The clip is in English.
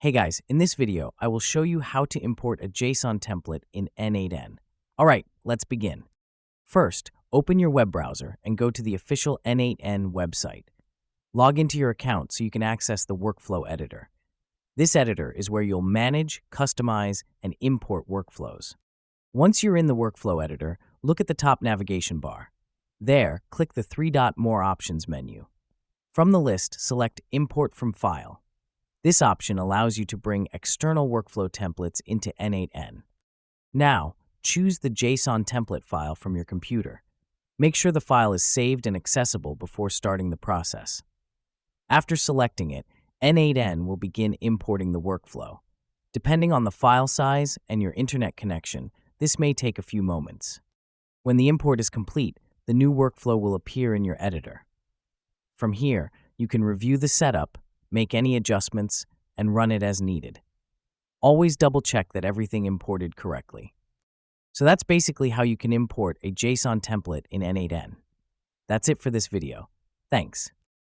Hey guys, in this video, I will show you how to import a JSON template in N8N. All right, let's begin. First, open your web browser and go to the official N8N website. Log into your account so you can access the workflow editor. This editor is where you'll manage, customize, and import workflows. Once you're in the workflow editor, look at the top navigation bar. There, click the three-dot More Options menu. From the list, select Import from File. This option allows you to bring external workflow templates into N8N. Now, choose the JSON template file from your computer. Make sure the file is saved and accessible before starting the process. After selecting it, N8N will begin importing the workflow. Depending on the file size and your internet connection, this may take a few moments. When the import is complete, the new workflow will appear in your editor. From here, you can review the setup, make any adjustments, and run it as needed. Always double-check that everything imported correctly. So that's basically how you can import a JSON template in N8N. That's it for this video. Thanks.